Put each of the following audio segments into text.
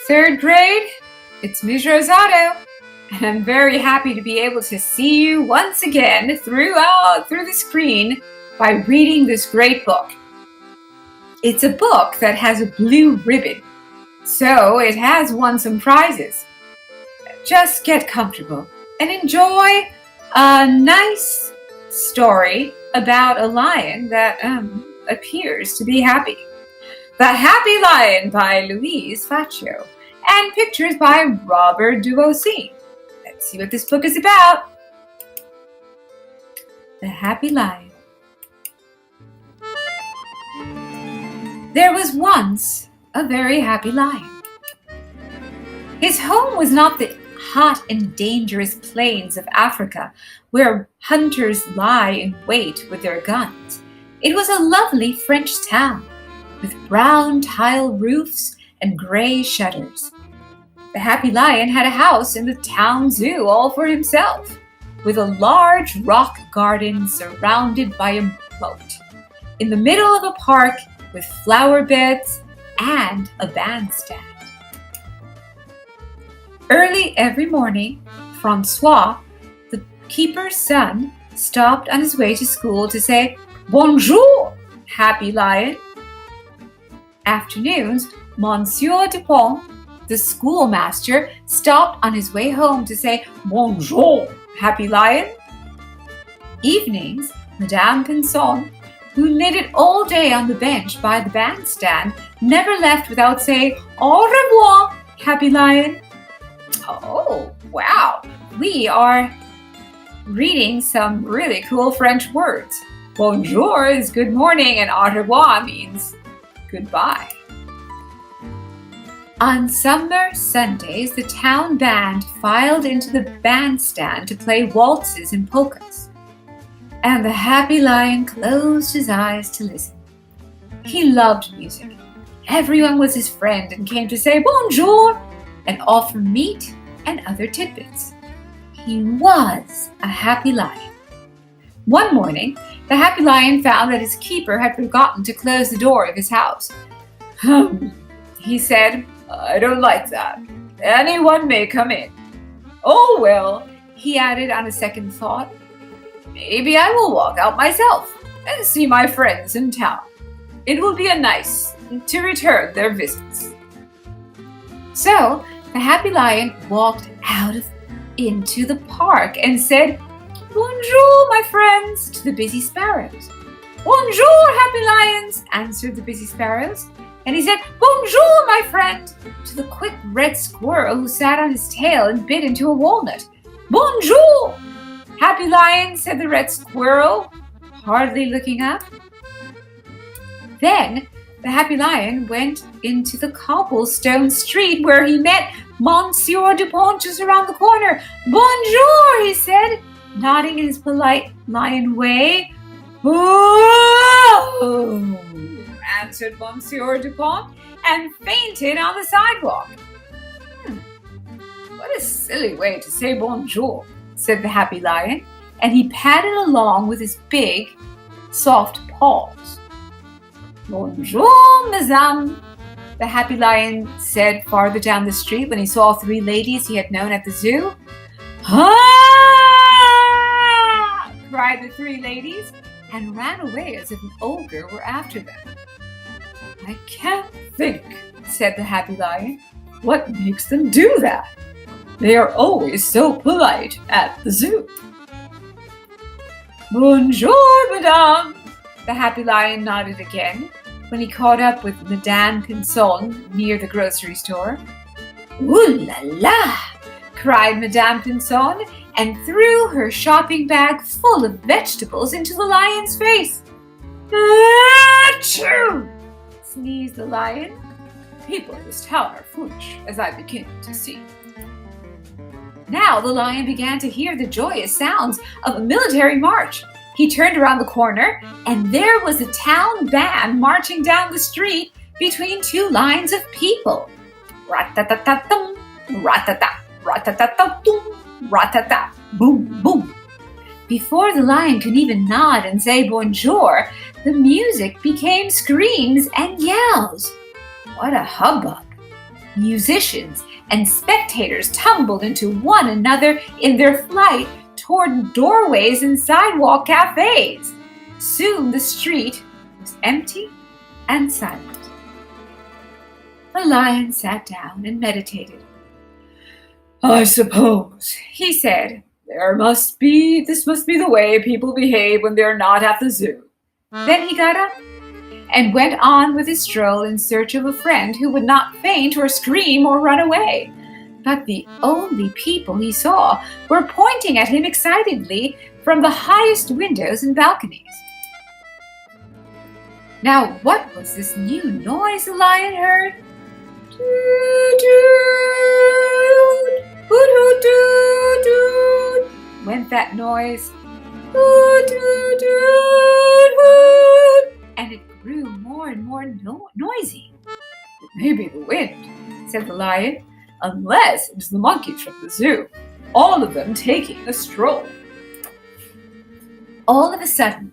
Third grade, it's Ms. Rosado, and I'm very happy to be able to see you once again through the screen by reading this great book. It's a book that has a blue ribbon, so it has won some prizes. Just get comfortable and enjoy a nice story about a lion that appears to be happy. The Happy Lion by Louise, Fatio, and pictures by Robert Duvoisin. Let's see what this book is about. The Happy Lion. There was once a very happy lion. His home was not the hot and dangerous plains of Africa, where hunters lie in wait with their guns. It was a lovely French town, with brown tile roofs and gray shutters. The happy lion had a house in the town zoo all for himself, with a large rock garden surrounded by a moat, in the middle of a park with flower beds and a bandstand. Early every morning, Francois, the keeper's son, stopped on his way to school to say, "Bonjour, happy lion." Afternoons, Monsieur Dupont, the schoolmaster, stopped on his way home to say, "Bonjour, happy lion." Evenings, Madame Pinson, who knitted all day on the bench by the bandstand, never left without saying, "Au revoir, happy lion." Oh, wow! We are reading some really cool French words. Bonjour is good morning, and au revoir means goodbye. On summer Sundays, the town band filed into the bandstand to play waltzes and polkas, and the happy lion closed his eyes to listen. He loved music. Everyone was his friend and came to say bonjour and offer meat and other tidbits. He was a happy lion. One morning, the happy lion found that his keeper had forgotten to close the door of his house. He said, "I don't like that. Anyone may come in. Oh well," he added on a second thought, "maybe I will walk out myself and see my friends in town. It will be nice to return their visits." So the happy lion walked out into the park and said, "Bonjour, my friends," to the busy sparrows. "Bonjour, happy lions," answered the busy sparrows. And he said, "Bonjour, my friend," to the quick red squirrel who sat on his tail and bit into a walnut. "Bonjour, happy lion," said the red squirrel, hardly looking up. Then the happy lion went into the cobblestone street where he met Monsieur Dupont just around the corner. "Bonjour," he said, nodding in his polite lion way. "Oh," answered Monsieur Dupont, and fainted on the sidewalk. "What a silly way to say bonjour," said the happy lion, and he padded along with his big, soft paws. "Bonjour, madame," the happy lion said farther down the street when he saw three ladies he had known at the zoo. "Ah!" cried the three ladies, and ran away as if an ogre were after them. "I can't think," said the happy lion, "what makes them do that? They are always so polite at the zoo." "Bonjour, madame," the happy lion nodded again when he caught up with Madame Pinson near the grocery store. "Ooh la la!" cried Madame Pinson, and threw her shopping bag full of vegetables into the lion's face. "Achoo!" sneezed the lion. "People in this town are foolish, as I begin to see." Now the lion began to hear the joyous sounds of a military march. He turned around the corner, and there was a town band marching down the street between two lines of people. Rat-ta-ta-ta-tum, rat-ta-ta, rat-ta-ta-ta-tum, rat-ta-ta, boom, boom. Before the lion could even nod and say bonjour, the music became screams and yells. What a hubbub! Musicians and spectators tumbled into one another in their flight toward doorways and sidewalk cafes. Soon the street was empty and silent. The lion sat down and meditated. "I suppose," he said, this must be the way people behave when they're not at the zoo." Then he got up and went on with his stroll in search of a friend who would not faint or scream or run away. But the only people he saw were pointing at him excitedly from the highest windows and balconies. Now, what was this new noise the lion heard? "Toot, toot, hoot, hoot, toot, toot," went that noise. "Toot, toot, toot, hoot," and it grew more and more noisy. "It may be the wind," said the lion, "unless it's the monkeys from the zoo, all of them taking a stroll." All of a sudden,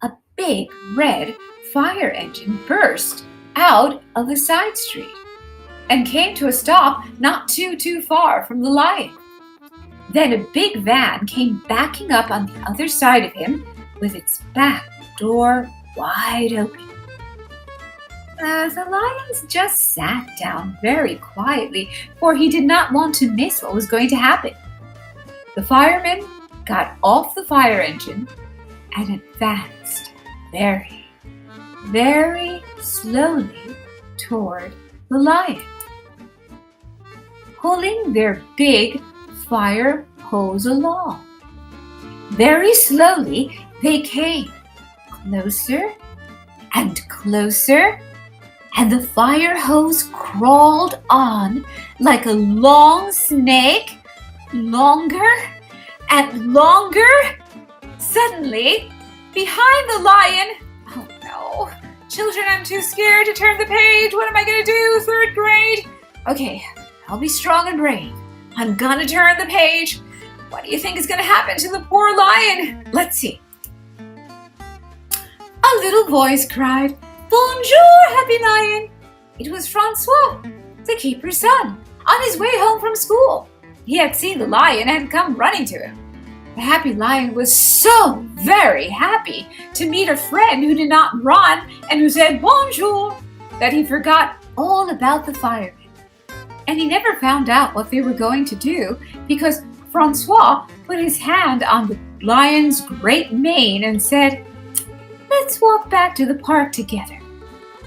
a big red fire engine burst out of the side street and came to a stop not too far from the lion. Then a big van came backing up on the other side of him with its back door wide open. The lion just sat down very quietly, for he did not want to miss what was going to happen. The firemen got off the fire engine and advanced very, very slowly toward the lion, pulling their big fire hose along. Very slowly they came closer and closer, and the fire hose crawled on like a long snake, longer and longer. Suddenly, behind the lion, "Oh no, children, I'm too scared to turn the page. What am I going to do? 3rd grade? Okay, I'll be strong and brave. I'm going to turn the page. What do you think is going to happen to the poor lion? Let's see." A little voice cried, "Bonjour, Happy Lion." It was Francois, the keeper's son, on his way home from school. He had seen the lion and had come running to him. The Happy Lion was so very happy to meet a friend who did not run and who said bonjour that he forgot all about the firemen. And he never found out what they were going to do, because Francois put his hand on the lion's great mane and said, "Let's walk back to the park together."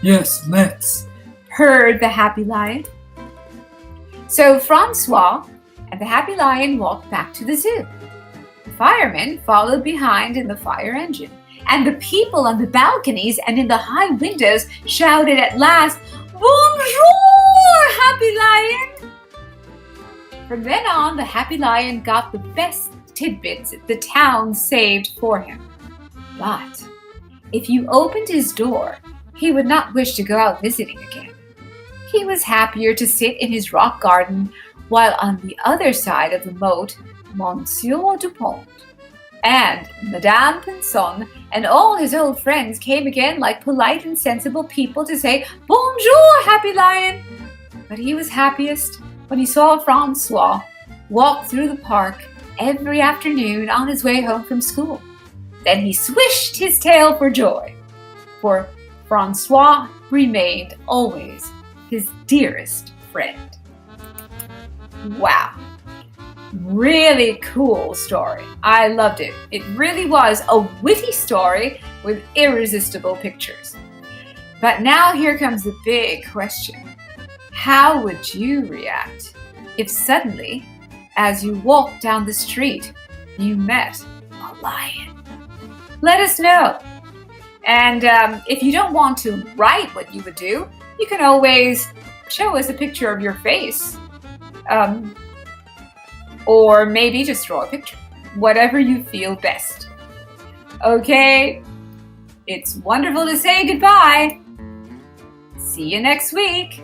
"Yes, let's," purred the Happy Lion. So Francois and the Happy Lion walked back to the zoo. The firemen followed behind in the fire engine, and the people on the balconies and in the high windows shouted at last, "Bonjour, Happy Lion!" From then on, the Happy Lion got the best tidbits the town saved for him. But if you opened his door, he would not wish to go out visiting again. He was happier to sit in his rock garden, while on the other side of the moat, Monsieur Dupont and Madame Pinson and all his old friends came again like polite and sensible people to say, "Bonjour, Happy Lion!" But he was happiest when he saw Francois walk through the park every afternoon on his way home from school. Then he swished his tail for joy, for Francois remained always his dearest friend. Wow. Really cool story. I loved it. It really was a witty story with irresistible pictures. But now here comes the big question. How would you react if suddenly, as you walked down the street, you met a lion? Let us know. And if you don't want to write what you would do, you can always show us a picture of your face. Or maybe just draw a picture. Whatever you feel best. Okay? It's wonderful to say goodbye. See you next week.